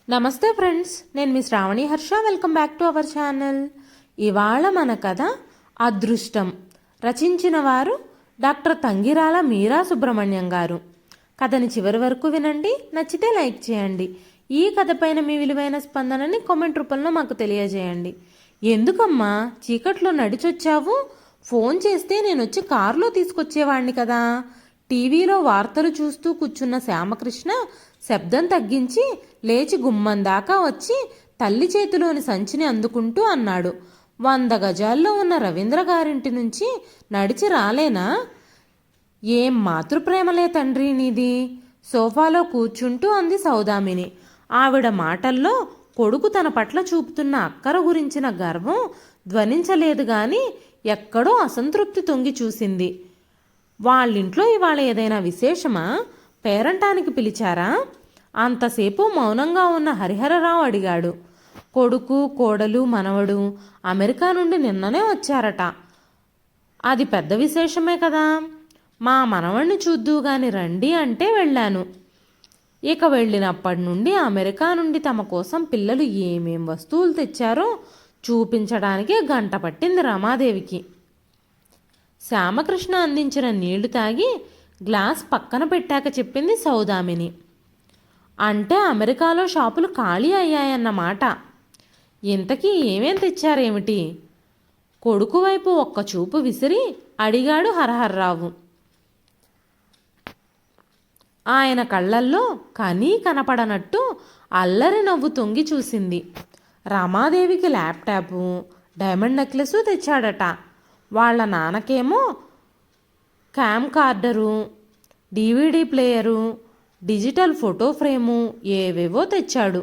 నమస్తే ఫ్రెండ్స్, నేను మీ Sravani Harsha. Welcome back to our channel. ఇవాళ మన కథ అదృష్టం. రచించిన వారు డాక్టర్ తంగిరాల మీరా సుబ్రహ్మణ్యం గారు. కథని చివరి వరకు వినండి, నచ్చితే లైక్ చేయండి. ఈ కథ పైన మీ విలువైన స్పందనని కామెంట్ రూపంలో మాకు తెలియజేయండి. ఎందుకమ్మా చీకట్లో నడిచొచ్చావు? ఫోన్ చేస్తే నేను వచ్చి కారులో తీసుకొచ్చేవాణ్ణి కదా. టీవీలో వార్తలు చూస్తూ కూర్చున్న శ్యామకృష్ణ శబ్దం తగ్గించి లేచి గుమ్మం దాకా వచ్చి తల్లి చేతిలోని సంచిని అందుకుంటూ అన్నాడు. 100 గజాల్లో ఉన్న రవీంద్ర గారింటి నుంచి నడిచి రాలేనా? ఏం మాతృప్రేమలే తండ్రి నీది. సోఫాలో కూర్చుంటూ అంది సౌదామిని. ఆవిడ మాటల్లో కొడుకు తన పట్ల చూపుతున్న అక్కర గురించిన గర్వం ధ్వనించలేదు గాని ఎక్కడో అసంతృప్తి తొంగి చూసింది. వాళ్ళింట్లో ఇవాళ ఏదైనా విశేషమా? పేరంటానికి పిలిచారా? అంతసేపు మౌనంగా ఉన్న హరిహరరావు అడిగాడు. కొడుకు, కోడలు, మనవడు అమెరికా నుండి నిన్ననే వచ్చారట. అది పెద్ద విశేషమే కదా. మా మనవణ్ణి చూద్దుగాని రండి అంటే వెళ్ళాను. ఇక వెళ్ళినప్పటి నుండి అమెరికా నుండి తమ కోసం పిల్లలు ఏమేం వస్తువులు తెచ్చారో చూపించడానికి గంట పట్టింది రమాదేవికి. శ్యామకృష్ణ అందించిన నీళ్లు తాగి గ్లాస్ పక్కన పెట్టాక చెప్పింది సౌదామిని. అంటే అమెరికాలో షాపులు ఖాళీ అయ్యాయన్నమాట. ఇంతకీ ఏమేం తెచ్చారేమిటి? కొడుకు వైపు ఒక్క చూపు విసిరి అడిగాడు హరహర్రావు. ఆయన కళ్ళల్లో కనీ కనపడనట్టు అల్లరి నవ్వు తొంగి చూసింది. రమాదేవికి ల్యాప్టాపు, డైమండ్ నెక్లెస్ తెచ్చాడట. వాళ్ళ నాన్నకేమో camcorder, DVD player, digital photo frame ఏవేవో తెచ్చాడు.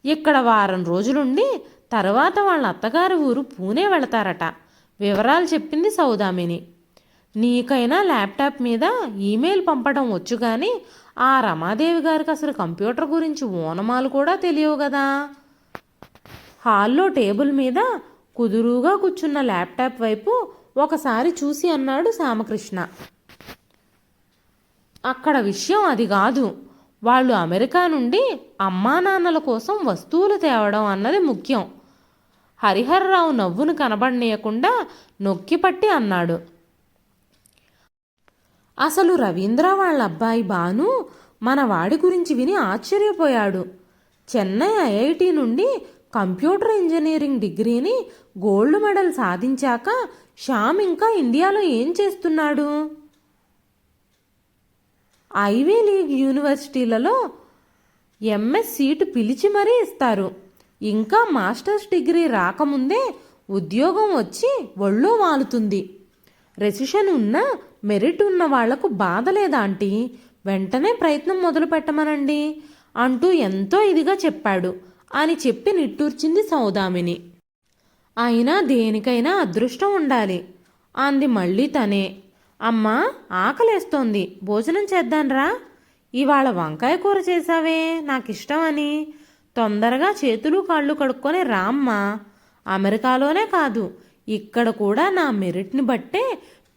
ఇక్కడ వారం రోజులుండి తర్వాత వాళ్ళ అత్తగారి ఊరు పూణే వెళతారట. వివరాలు చెప్పింది సౌదామిని. నీకైనా ల్యాప్టాప్ మీద ఈమెయిల్ పంపడం వచ్చు కానీ ఆ రమాదేవి గారికి అసలు కంప్యూటర్ గురించి ఓనమాలు కూడా తెలియవు కదా. హాల్లో టేబుల్ మీద కుదురుగా కూర్చున్న ల్యాప్టాప్ వైపు ఒకసారి చూసి అన్నాడు శ్యామకృష్ణ. అక్కడ విషయం అది కాదు. వాళ్ళు అమెరికా నుండి అమ్మా నాన్నల కోసం వస్తువులు తేవడం అన్నది ముఖ్యం. హరిహర్రావు నవ్వును కనబడనీయకుండా నొక్కిపట్టి అన్నాడు. అసలు రవీంద్ర వాళ్ళ అబ్బాయి భాను మన వాడి గురించి విని ఆశ్చర్యపోయాడు. చెన్నై ఐఐటి నుండి కంప్యూటర్ ఇంజనీరింగ్ డిగ్రీని గోల్డ్ మెడల్ సాధించాక శ్యామ్ ఇంకా ఇండియాలో ఏం చేస్తున్నాడు? ఐవీ లీగ్ యూనివర్సిటీలలో ఎంఎస్ సీటు పిలిచి మరీ ఇస్తారు. ఇంకా మాస్టర్స్ డిగ్రీ రాకముందే ఉద్యోగం వచ్చి ఒళ్ళో వాలుతుంది. రెసిషన్ ఉన్న మెరిట్ ఉన్న వాళ్లకు బాధ లేదా ఆంటీ? వెంటనే ప్రయత్నం మొదలు పెట్టమనండి అంటూ ఎంతో ఇదిగా చెప్పాడు అని చెప్పి నిట్టూర్చింది సౌదామిని. అయినా దేనికైనా అదృష్టం ఉండాలి అంది మళ్ళీ తనే. అమ్మా ఆకలేస్తోంది, భోజనం చేద్దాన్రా. ఇవాళ వంకాయ కూర చేశావే, నాకిష్టమని. తొందరగా చేతులు కాళ్ళు కడుక్కొని రామ్మా. అమెరికాలోనే కాదు ఇక్కడ కూడా నా మెరిట్ని బట్టే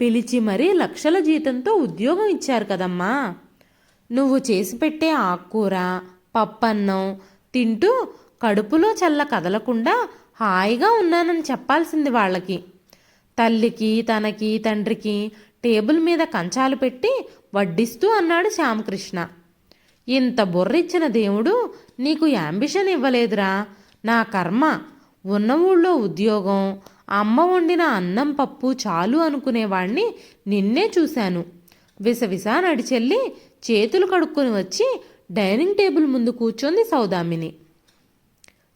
పిలిచి మరీ లక్షల జీతంతో ఉద్యోగం ఇచ్చారు కదమ్మా. నువ్వు చేసి పెట్టే ఆకుకూర, పప్పన్నం తింటూ కడుపులో చల్ల కదలకుండా హాయిగా ఉన్నానని చెప్పాల్సింది వాళ్ళకి. తల్లికి, తనకి, తండ్రికి టేబుల్ మీద కంచాలు పెట్టి వడ్డిస్తూ అన్నాడు శ్యామకృష్ణ. ఇంత బుర్రిచ్చిన దేవుడు నీకు యాంబిషన్ ఇవ్వలేదురా. నా కర్మ. ఉన్న ఊళ్ళో ఉద్యోగం, అమ్మ వండిన అన్నం పప్పు చాలు అనుకునేవాణ్ణి నిన్నే చూశాను. విసవిసా నడిచెల్లి చేతులు కడుక్కొని వచ్చి డైనింగ్ టేబుల్ ముందు కూర్చొంది సౌదామిని.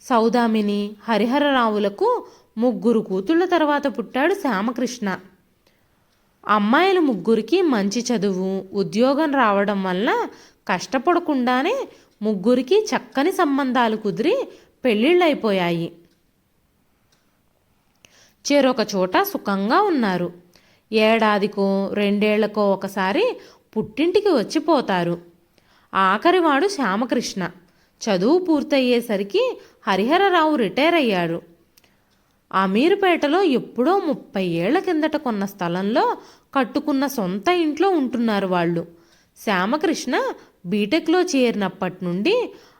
సౌదామిని, హరిహరరావులకు 3 కూతుళ్ల తర్వాత పుట్టాడు శ్యామకృష్ణ. అమ్మాయిలు 3కి మంచి చదువు, ఉద్యోగం రావడం వల్ల కష్టపడకుండానే 3కి చక్కని సంబంధాలు కుదిరి పెళ్ళిళ్ళైపోయాయి. చెరొక చోట సుఖంగా ఉన్నారు. ఏడాదికో 2 ఏళ్లకో ఒకసారి పుట్టింటికి వచ్చిపోతారు. ఆఖరివాడు శ్యామకృష్ణ. చదువు పూర్తయ్యేసరికి హరిహరరావు రిటైర్ అయ్యాడు. అమీర్పేటలో ఎప్పుడో 30 ఏళ్ల కిందట కొన్న స్థలంలో కట్టుకున్న సొంత ఇంట్లో ఉంటున్నారు వాళ్ళు. శ్యామకృష్ణ బీటెక్లో చేరినప్పటి నుండి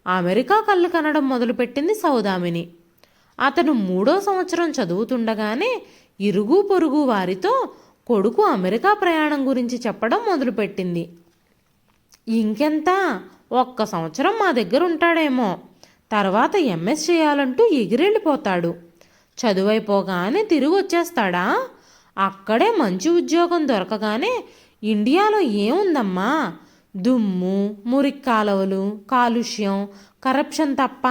అమెరికా కళ్ళు కనడం మొదలుపెట్టింది సౌదామిని. అతను 3వ సంవత్సరం చదువుతుండగానే ఇరుగు పొరుగు వారితో కొడుకు అమెరికా ప్రయాణం గురించి చెప్పడం మొదలుపెట్టింది. ఇంకెంత, 1 సంవత్సరం మా దగ్గర ఉంటాడేమో, తర్వాత ఎంఎస్ చేయాలంటూ ఎగిరెళ్ళిపోతాడు. చదువైపోగానే తిరిగి వచ్చేస్తాడా? అక్కడే మంచి ఉద్యోగం దొరకగానే ఇండియాలో ఏముందమ్మా, దుమ్ము, మురికి కాలువలు, కాలుష్యం, కరప్షన్ తప్ప.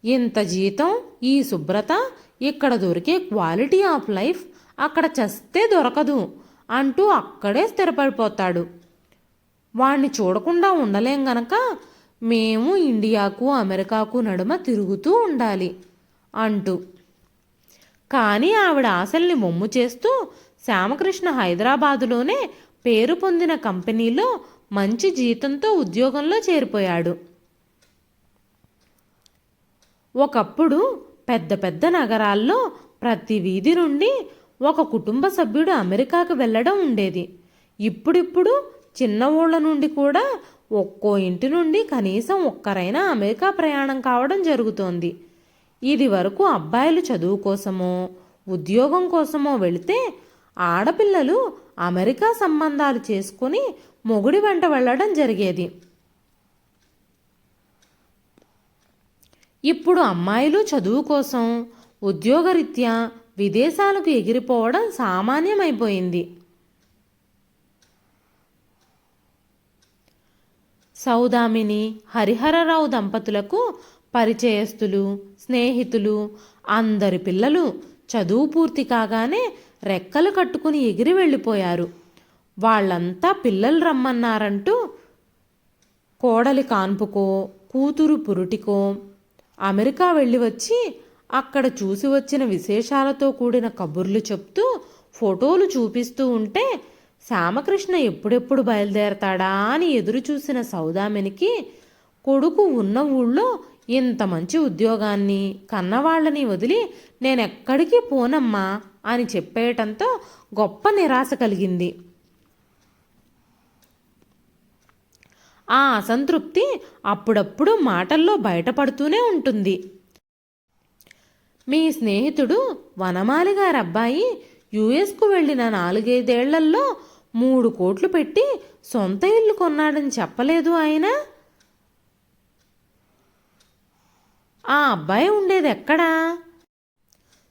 ఇంత జీతం, ఈ శుభ్రత, ఇక్కడ దొరికే క్వాలిటీ ఆఫ్ లైఫ్ అక్కడ చస్తే దొరకదు అంటూ అక్కడే స్థిరపడిపోతాడు. వాణ్ణి చూడకుండా ఉండలేం గనక మేము ఇండియాకు అమెరికాకు నడుమ తిరుగుతూ ఉండాలి అంటూ. కానీ ఆవిడ ఆశల్ని మొమ్ము చేస్తూ శ్యామకృష్ణ హైదరాబాదులోనే పేరు పొందిన కంపెనీలో మంచి జీతంతో ఉద్యోగంలో చేరిపోయాడు. ఒకప్పుడు పెద్ద పెద్ద నగరాల్లో ప్రతి వీధి నుండి ఒక కుటుంబ సభ్యుడు అమెరికాకు వెళ్ళడం ఉండేది. ఇప్పుడిప్పుడు చిన్న ఊళ్ళ నుండి కూడా ఒక్కో ఇంటి నుండి కనీసం ఒక్కరైనా అమెరికా ప్రయాణం కావడం జరుగుతోంది. ఇది వరకు అబ్బాయిలు చదువు కోసమో ఉద్యోగం కోసమో వెళితే ఆడపిల్లలు అమెరికా సంబంధాలు చేసుకుని మొగుడి వెంట వెళ్ళడం జరిగేది. ఇప్పుడు అమ్మాయిలు చదువు కోసం ఉద్యోగరీత్యా విదేశాలకు ఎగిరిపోవడం సామాన్యమైపోయింది. సౌదామిని, హరిహరరావు దంపతులకు పరిచయస్తులు, స్నేహితులు, అందరి పిల్లలు చదువు పూర్తి కాగానే రెక్కలు కట్టుకుని ఎగిరి వెళ్ళిపోయారు. వాళ్ళంతా పిల్లలు రమ్మన్నారంటూ కోడలి కాన్పుకో కూతురు పురుటికో అమెరికా వెళ్ళి వచ్చి అక్కడ చూసి వచ్చిన విశేషాలతో కూడిన కబుర్లు చెప్తూ ఫోటోలు చూపిస్తూ ఉంటే శ్యామకృష్ణ ఎప్పుడెప్పుడు బయలుదేరతాడా అని ఎదురు చూసిన సౌదామినికి కొడుకు ఉన్న ఊళ్ళో ఇంత మంచి ఉద్యోగాన్ని కన్నవాళ్ళని వదిలి నేనెక్కడికి పోనమ్మా అని చెప్పేయటంతో గొప్ప నిరాశ కలిగింది. ఆ అసంతృప్తి అప్పుడప్పుడు మాటల్లో బయటపడుతూనే ఉంటుంది. మీ స్నేహితుడు వనమాలి గారి అబ్బాయి యుఎస్కు వెళ్ళిన 4-5 ఏళ్లలో 3 కోట్లు పెట్టి సొంత ఇల్లు కొన్నాడని చెప్పలేదు ఆయన? ఆ అబ్బాయి ఉండేది ఎక్కడా?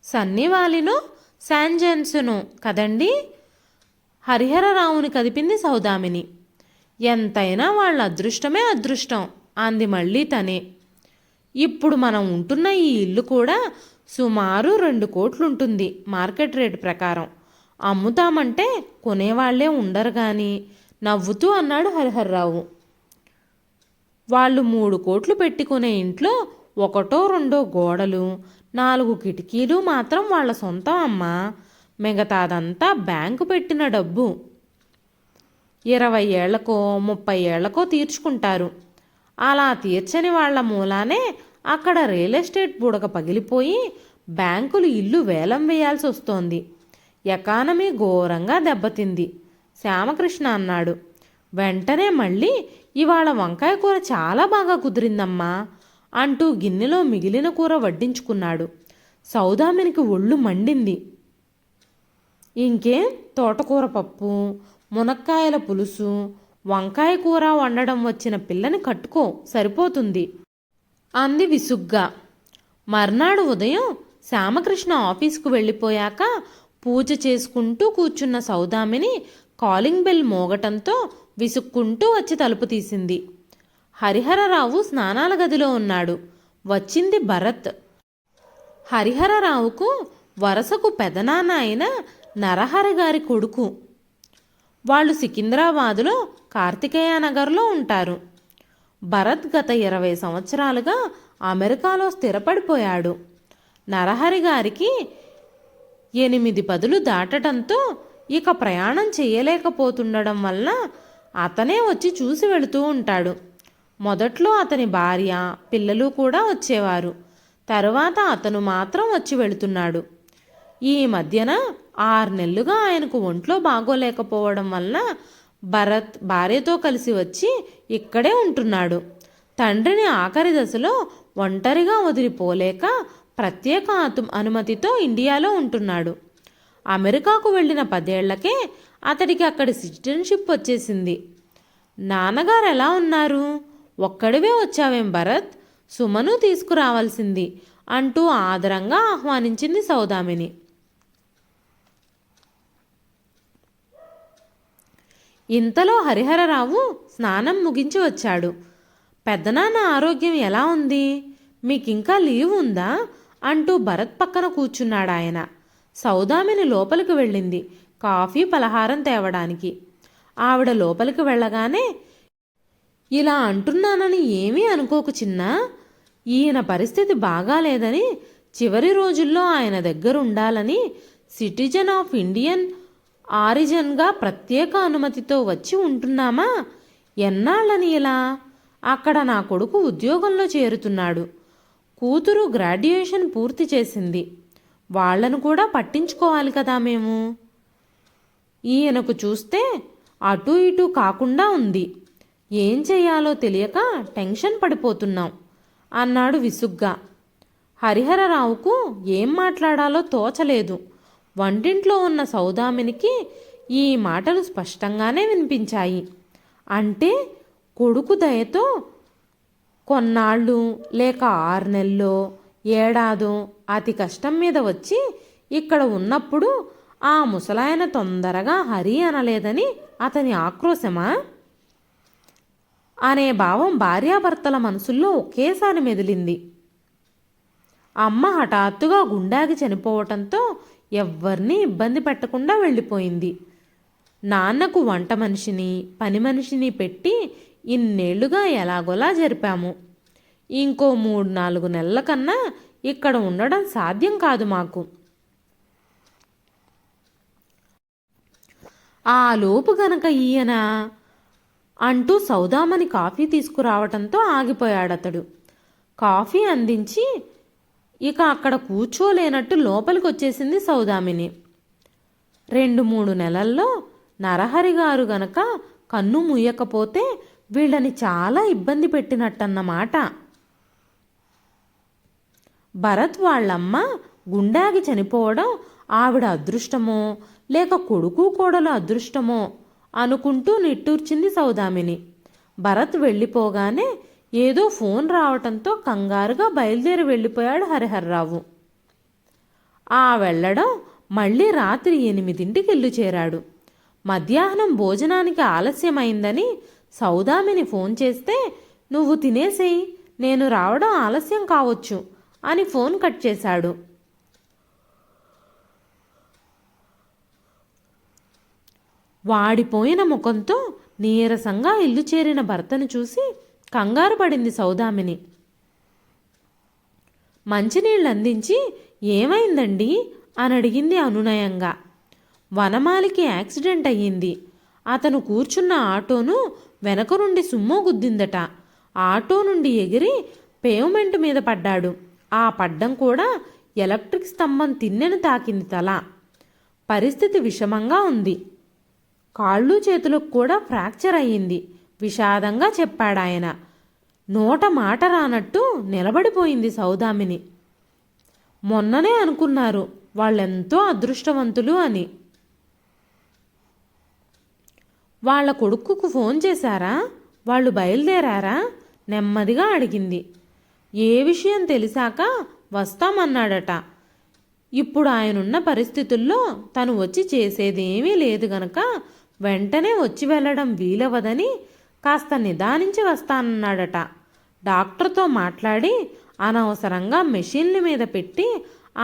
సన్నివాలినో శాన్జెన్సునో కదండి? హరిహరరావుని కదిపింది సౌదామిని. ఎంతైనా వాళ్ళ అదృష్టమే అదృష్టం అంది మళ్ళీ తనే. ఇప్పుడు మనం ఉంటున్న ఈ ఇల్లు కూడా సుమారు 2 కోట్లుంటుంది మార్కెట్ రేటు ప్రకారం. అమ్ముతామంటే కొనేవాళ్లే ఉండరు గాని నవ్వుతూ అన్నాడు హరిహర్రావు. వాళ్ళు 3 కోట్లు పెట్టుకునే ఇంట్లో 1-2 గోడలు 4 కిటికీలు మాత్రం వాళ్ళ సొంతం అమ్మా. మిగతాదంతా బ్యాంకు పెట్టిన డబ్బు. 20 ఏళ్లకో 30 ఏళ్లకో తీర్చుకుంటారు. అలా తీర్చని వాళ్ల మూలానే అక్కడ రియల్ ఎస్టేట్ బుడగ పగిలిపోయి బ్యాంకులు ఇల్లు వేలం వేయాల్సి వస్తోంది. ఎకానమీ ఘోరంగా దెబ్బతింది శ్యామకృష్ణ అన్నాడు. వెంటనే మళ్ళీ ఇవాళ వంకాయ కూర చాలా బాగా కుదిరిందమ్మా అంటూ గిన్నెలో మిగిలిన కూర వడ్డించుకున్నాడు. సౌదామినికి ఒళ్ళు మండింది. ఇంకేం, తోటకూర పప్పు, మునక్కాయల పులుసు, వంకాయ కూర వండడం వచ్చిన పిల్లని కట్టుకో, సరిపోతుంది అంది విసుగ్గా. మర్నాడు ఉదయం శ్యామకృష్ణ ఆఫీసుకు వెళ్ళిపోయాక పూజ చేసుకుంటూ కూర్చున్న సౌదామిని కాలింగ్ బెల్ మోగటంతో విసుక్కుంటూ వచ్చి తలుపు తీసింది. హరిహరరావు స్నానాల గదిలో ఉన్నాడు. వచ్చింది భరత్. హరిహరరావుకు వరసకు పెదనాన్న అయిన నరహరి గారి కొడుకు. వాళ్ళు సికింద్రాబాదులో కార్తికేయ నగర్లో ఉంటారు. భరత్ గత 20 సంవత్సరాలుగా అమెరికాలో స్థిరపడిపోయాడు. నరహరి గారికి 8 పదులు దాటడంతో ఇక ప్రయాణం చేయలేకపోతుండడం వల్ల అతనే వచ్చి చూసి వెళుతూ ఉంటాడు. మొదట్లో అతని భార్య పిల్లలు కూడా వచ్చేవారు. తరువాత అతను మాత్రం వచ్చి వెళుతున్నాడు. ఈ మధ్యన 6 నెలలుగా ఆయనకు ఒంట్లో బాగోలేకపోవడం వల్ల భరత్ భార్యతో కలిసి వచ్చి ఇక్కడే ఉంటున్నాడు. తండ్రిని ఆఖరి దశలో ఒంటరిగా వదిలిపోలేక ప్రత్యేక అనుమతితో ఇండియాలో ఉంటున్నాడు. అమెరికాకు వెళ్ళిన 10 ఏళ్లకే అతడికి అక్కడి సిటిజన్షిప్ వచ్చేసింది. నాన్నగారు ఎలా ఉన్నారు? ఒక్కడివే వచ్చావేం భరత్, సుమను తీసుకురావాల్సింది అంటూ ఆదరంగా ఆహ్వానించింది సౌదామిని. ఇంతలో హరిహరరావు స్నానం ముగించి వచ్చాడు. పెద్దనాన్న ఆరోగ్యం ఎలా ఉంది? మీకింకా లీవ్ ఉందా అంటూ భరత్ పక్కన కూర్చున్నాడాయన. సౌదామిని లోపలికి వెళ్ళింది కాఫీ పలహారం తేవడానికి. ఆవిడ లోపలికి వెళ్ళగానే, ఇలా అంటున్నానని ఏమీ అనుకోకు చిన్నా, ఈయన పరిస్థితి బాగాలేదని చివరి రోజుల్లో ఆయన దగ్గర ఉండాలని సిటిజన్ ఆఫ్ ఇండియన్ ఆరిజిన్గా ప్రత్యేక అనుమతితో వచ్చి ఉంటున్నామా? ఎన్నాళ్ళని ఇలా? అక్కడ నా కొడుకు ఉద్యోగంలో చేరుతున్నాడు. కూతురు గ్రాడ్యుయేషన్ పూర్తి చేసింది. వాళ్లను కూడా పట్టించుకోవాలి కదా మేము. ఈయనకు చూస్తే అటు ఇటు కాకుండా ఉంది. ఏం చెయ్యాలో తెలియక టెన్షన్ పడిపోతున్నాం అన్నాడు విసుగ్గా. హరిహరరావుకు ఏం మాట్లాడాలో తోచలేదు. వంటింట్లో ఉన్న సౌదామినికి ఈ మాటలు స్పష్టంగానే వినిపించాయి. అంటే కొడుకు దయతో కొన్నాళ్ళు లేక 6 నెలల్లో ఏడాదో అతి కష్టం మీద వచ్చి ఇక్కడ ఉన్నప్పుడు ఆ ముసలాయన తొందరగా హరి అనలేదని అతని ఆక్రోశమా అనే భావం భార్యాభర్తల మనసుల్లో ఒకేసారి మెదిలింది. అమ్మ హఠాత్తుగా గుండాగి చనిపోవటంతో ఎవ్వరినీ ఇబ్బంది పెట్టకుండా వెళ్ళిపోయింది. నాన్నకు వంట మనిషిని పని మనిషిని పెట్టి ఇన్నేళ్లుగా ఎలాగోలా జరిపాము. ఇంకో 3-4 నెలల కన్నా ఇక్కడ ఉండడం సాధ్యం కాదు మాకు. ఆ లోపు గనక ఈయన అంటూ సౌదామని కాఫీ తీసుకురావటంతో ఆగిపోయాడతడు. కాఫీ అందించి ఇక అక్కడ కూర్చోలేనట్టు లోపలికి వచ్చేసింది సౌదామిని. 2-3 నెలల్లో నరహరి గారు గనక కన్ను మూయకపోతే వీళ్ళని చాలా ఇబ్బంది పెట్టినట్టన్నమాట. భరత్ వాళ్ళమ్మ గుండాగి చనిపోవడం ఆవిడ అదృష్టమో లేక కొడుకు కోడలు అదృష్టమో అనుకుంటూ నిట్టూర్చింది సౌదామిని. భరత్ వెళ్ళిపోగానే ఏదో ఫోన్ రావటంతో కంగారుగా బయలుదేరి వెళ్ళిపోయాడు హరిహర్రావు. ఆ వెళ్ళడం మళ్ళీ రాత్రి 8ంటికి ఇల్లు చేరాడు. మధ్యాహ్నం భోజనానికి ఆలస్యమైందని సౌదామిని ఫోన్ చేస్తే, నువ్వు తినేసేయి, నేను రావడం ఆలస్యం కావచ్చు అని ఫోన్ కట్ చేశాడు. వాడిపోయిన ముఖంతో నీరసంగా ఇల్లు చేరిన భర్తను చూసి కంగారు పడింది సౌదామిని. మంచినీళ్ళు అందించి, ఏమైందండి అని అడిగింది అనునయంగా. వనమాలికి యాక్సిడెంట్ అయ్యింది. అతను కూర్చున్న ఆటోను వెనక నుండి సుమ్మో గుద్దిందట. ఆటో నుండి ఎగిరి పేవ్మెంట్ మీద పడ్డాడు. ఆ పడ్డం కూడా ఎలక్ట్రిక్ స్తంభం తిన్నెను తాకింది తల. పరిస్థితి విషమంగా ఉంది. కాళ్ళు చేతులకు కూడా ఫ్రాక్చర్ అయ్యింది విషాదంగా చెప్పాడాయన. నోట మాట రానట్టు నిలబడిపోయింది సౌదామిని. మొన్ననే అనుకున్నారు వాళ్ళెంతో అదృష్టవంతులు అని. వాళ్ళ కొడుకుకు ఫోన్ చేశారా? వాళ్ళు బయలుదేరారా? నెమ్మదిగా అడిగింది. ఏ విషయం తెలిసాక వస్తామన్నాడట. ఇప్పుడు ఆయనున్న పరిస్థితుల్లో తను వచ్చి చేసేదేమీ లేదు గనక వెంటనే వచ్చి వెళ్ళడం వీలవదని కాస్త నిదానించి వస్తానన్నాడట. డాక్టర్తో మాట్లాడి అనవసరంగా మెషిన్ల మీద పెట్టి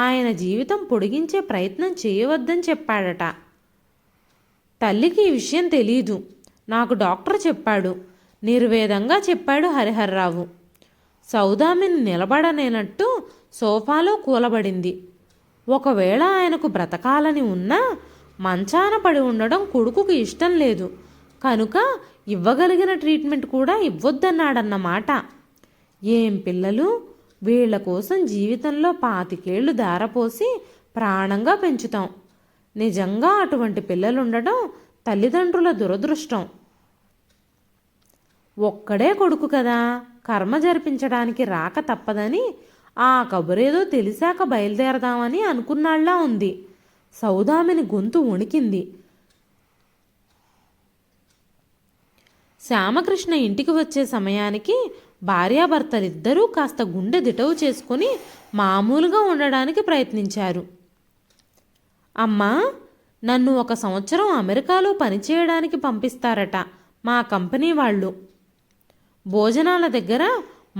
ఆయన జీవితం పొడిగించే ప్రయత్నం చేయవద్దని చెప్పాడట. తల్లికి ఈ విషయం తెలీదు, నాకు డాక్టర్ చెప్పాడు, నిర్వేదంగా చెప్పాడు హరిహర్రావు. సౌదామిని నిలబడనేనట్టు సోఫాలో కూలబడింది. ఒకవేళ ఆయనకు బ్రతకాలని ఉన్నా మంచాన పడి ఉండడం కొడుకుకి ఇష్టం లేదు కనుక ఇవ్వగలిగిన ట్రీట్మెంట్ కూడా ఇవ్వొద్దన్నాడన్నమాట. ఏం పిల్లలు, వీళ్ల కోసం జీవితంలో 25 ఏళ్లు ధారపోసి ప్రాణంగా పెంచుతాం. నిజంగా అటువంటి పిల్లలుండడం తల్లిదండ్రుల దురదృష్టం. ఒక్కడే కొడుకు కదా, కర్మ జరిపించడానికి రాక తప్పదని ఆ కబురేదో తెలిసాక బయలుదేరదామని అనుకున్నాళ్లా ఉంది. సౌదామిని గొంతు వణికింది. శ్యామకృష్ణ ఇంటికి వచ్చే సమయానికి భార్యాభర్తలిద్దరూ కాస్త గుండె దిటవు చేసుకుని మామూలుగా ఉండడానికి ప్రయత్నించారు. అమ్మా, నన్ను 1 సంవత్సరం అమెరికాలో పనిచేయడానికి పంపిస్తారట మా కంపెనీ వాళ్ళు. భోజనాల దగ్గర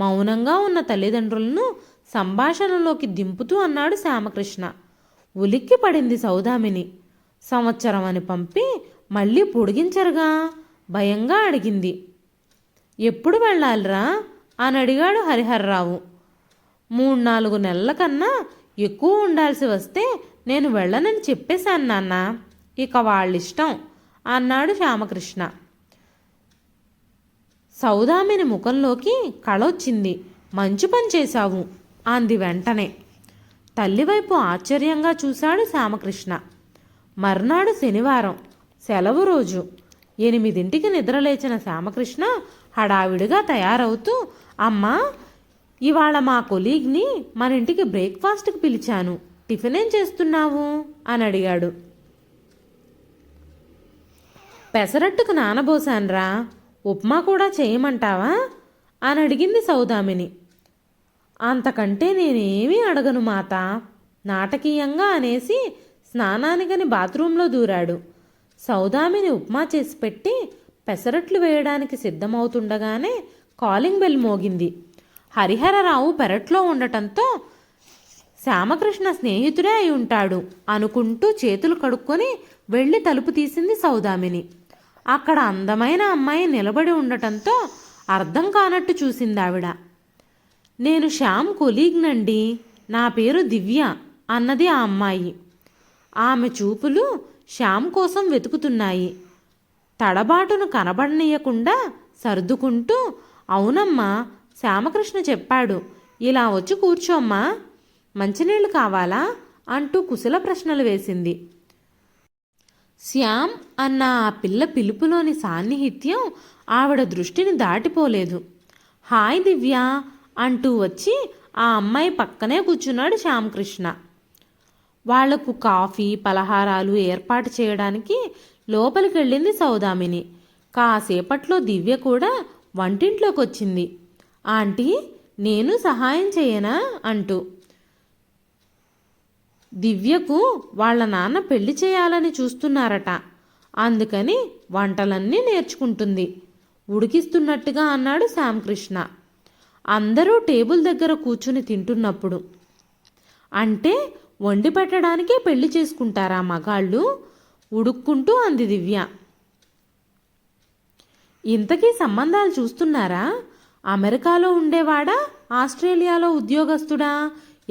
మౌనంగా ఉన్న తల్లిదండ్రులను సంభాషణలోకి దింపుతూ అన్నాడు శ్యామకృష్ణ. ఉలిక్కి పడింది సౌదామిని. సంవత్సరం అని పంపి మళ్ళీ పొడిగించరుగా? భయంగా అడిగింది. ఎప్పుడు వెళ్ళాలిరా అని అడిగాడు హరిహర్రావు. 3-4 నెలల కన్నా ఎక్కువ ఉండాల్సి వస్తే నేను వెళ్ళనని చెప్పేశాను నాన్న, ఇక వాళ్ళిష్టం అన్నాడు శ్యామకృష్ణ. సౌదామిని ముఖంలోకి కళొచ్చింది. మంచి పని చేశావు అంది వెంటనే. తల్లివైపు ఆశ్చర్యంగా చూశాడు శ్యామకృష్ణ. మర్నాడు శనివారం, సెలవు రోజు. 8ంటికి నిద్రలేచిన శ్యామకృష్ణ హడావిడిగా తయారవుతూ, అమ్మా, ఇవాళ మా కొలీగ్ని మన ఇంటికి బ్రేక్ఫాస్ట్కి పిలిచాను, టిఫిన్ ఏం చేస్తున్నావు అని అడిగాడు. పెసరట్టుకు నానబోసాన్రా, ఉప్మా కూడా చేయమంటావా అని అడిగింది సౌదామిని. అంతకంటే నేనేమీ అడగను మాత, నాటకీయంగా అనేసి స్నానానికని బాత్రూంలో దూరాడు. సౌదామిని ఉప్మా చేసి పెట్టి పెసరట్లు వేయడానికి సిద్ధమవుతుండగానే కాలింగ్ బెల్ మోగింది. హరిహరరావు పెరట్లో ఉండటంతో శ్యామకృష్ణ స్నేహితుడే అయి ఉంటాడు అనుకుంటూ చేతులు కడుక్కొని వెళ్ళి తలుపు తీసింది సౌదామిని. అక్కడ అందమైన అమ్మాయి నిలబడి ఉండటంతో అర్థం కానట్టు చూసిందావిడ. నేను శ్యామ్ కొలీగ్నండి, నా పేరు దివ్య అన్నది ఆ అమ్మాయి. ఆమె చూపులు శ్యామ్ కోసం వెతుకుతున్నాయి. తడబాటును కనబడనీయకుండా సర్దుకుంటూ, అవునమ్మా, శ్యామకృష్ణ చెప్పాడు, ఇలా వచ్చి కూర్చోమ్మా, మంచినీళ్ళు కావాలా అంటూ కుశల ప్రశ్నలు వేసింది. శ్యామ్ అన్న ఆ పిల్ల పిలుపులోని సాన్నిహిత్యం ఆవిడ దృష్టిని దాటిపోలేదు. హాయ్ దివ్య అంటూ వచ్చి ఆ అమ్మాయి పక్కనే కూర్చున్నాడు శ్యామకృష్ణ. వాళ్లకు కాఫీ పలహారాలు ఏర్పాటు చేయడానికి లోపలికి వెళ్ళింది సౌదామిని. కాసేపట్లో దివ్య కూడా వంటింట్లోకి వచ్చింది. ఆంటీ, నేను సహాయం చేయనా అంటూ. దివ్యకు వాళ్ళ నాన్న పెళ్లి చేయాలని చూస్తున్నారట, అందుకని వంటలన్నీ నేర్చుకుంటుంది ఉడికిస్తున్నట్టుగా అన్నాడు శ్యామకృష్ణ. అందరూ టేబుల్ దగ్గర కూర్చుని తింటున్నప్పుడు. అంటే వండి పెట్టడానికే పెళ్లి చేసుకుంటారా మగాళ్ళు? ఉడుక్కుంటూ అంది దివ్య. ఇంతకీ సంబంధాలు చూస్తున్నారా? అమెరికాలో ఉండేవాడా, ఆస్ట్రేలియాలో ఉద్యోగస్తుడా,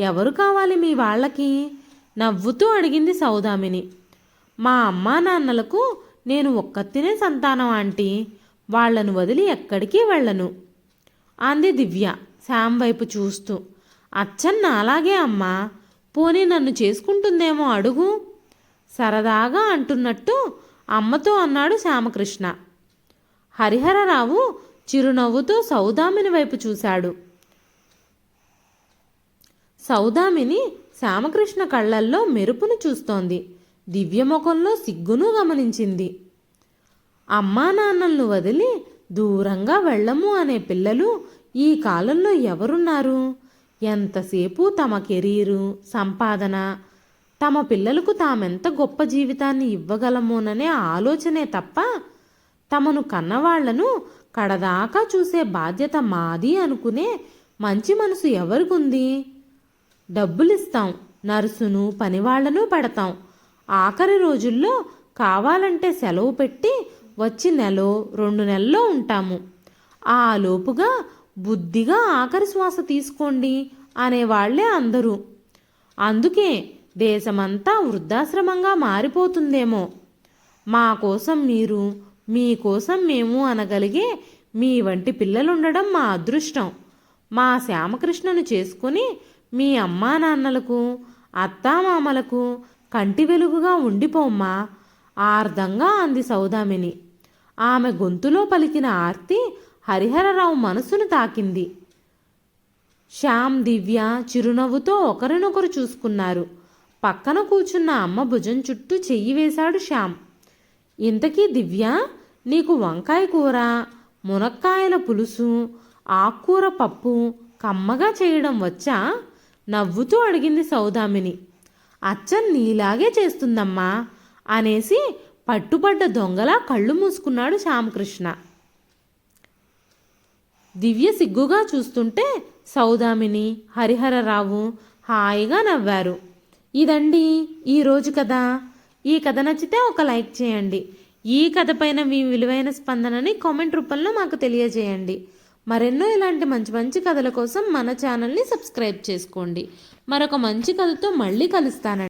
ఎవరు కావాలి మీ వాళ్ళకి? నవ్వుతూ అడిగింది సౌదామిని. మా అమ్మా నాన్నలకు నేను ఒక్కతినే సంతానం ఆంటీ, వాళ్లను వదిలి ఎక్కడికి వెళ్ళను అంది దివ్య శ్యామ్ వైపు చూస్తూ. అచ్చన్న అలాగే అమ్మా, పోనీ నన్ను చేసుకుంటుందేమో అడుగు సరదాగా అంటున్నట్టు అమ్మతో అన్నాడు శ్యామకృష్ణ. హరిహరరావు చిరునవ్వుతో సౌదామిని వైపు చూశాడు. సౌదామిని శ్యామకృష్ణ కళ్ళల్లో మెరుపును చూస్తోంది. దివ్య ముఖంలో సిగ్గును గమనించింది. అమ్మా నాన్నలను వదిలి దూరంగా వెళ్ళము అనే పిల్లలు ఈ కాలంలో ఎవరున్నారు? ఎంతసేపు తమ కెరీరు, సంపాదన, తమ పిల్లలకు తామెంత గొప్ప జీవితాన్ని ఇవ్వగలమోననే ఆలోచనే తప్ప తమను కన్నవాళ్లను కడదాకా చూసే బాధ్యత మాది అనుకునే మంచి మనసు ఎవరికుంది? డబ్బులిస్తాం, నర్సును పనివాళ్లను పెడతాం, ఆఖరి రోజుల్లో కావాలంటే సెలవు పెట్టి వచ్చి 1-2 నెలల్లో ఉంటాము. ఆ లోపుగా బుద్ధిగా ఆఖరి శ్వాస తీసుకోండి అనేవాళ్లే అందరూ. అందుకే దేశమంతా వృద్ధాశ్రమంగా మారిపోతుందేమో. మా కోసం మీరు, మీకోసం మేము అనగలిగే మీ వంటి పిల్లలుండడం మా అదృష్టం. మా శ్యామకృష్ణను చేసుకుని మీ అమ్మా నాన్నలకు, అత్తామామలకు కంటి వెలుగుగా ఉండిపోమ్మా ఆర్దంగా అంది సౌదామిని. ఆమె గొంతులో పలికిన ఆర్తి హరిహరరావు మనసును తాకింది. శ్యామ్, దివ్య చిరునవ్వుతో ఒకరినొకరు చూసుకున్నారు. పక్కన కూర్చున్న అమ్మ భుజం చుట్టూ చెయ్యి వేశాడు శ్యామ్. ఇంతకీ దివ్య, నీకు వంకాయ కూర, మునక్కాయల పులుసు, ఆకుకూర పప్పు కమ్మగా చేయడం వచ్చా? నవ్వుతూ అడిగింది సౌదామిని. అచ్చం నీలాగే చేస్తుందమ్మా అనేసి పట్టుబడ్డ దొంగలా కళ్ళు మూసుకున్నాడు శ్యామకృష్ణ. దివ్య సిగ్గుగా చూస్తుంటే సౌదామిని, హరిహరరావు హాయిగా నవ్వారు. ఇదండి ఈరోజు కథ. ఈ కథ నచ్చితే ఒక లైక్ చేయండి. ఈ కథ పైన మీ విలువైన స్పందనని కామెంట్ రూపంలో మాకు తెలియజేయండి. మరెన్నో ఇలాంటి మంచి మంచి కథల కోసం మన ఛానల్ని సబ్స్క్రైబ్ చేసుకోండి. మరొక మంచి కథతో మళ్ళీ కలుస్తానండి.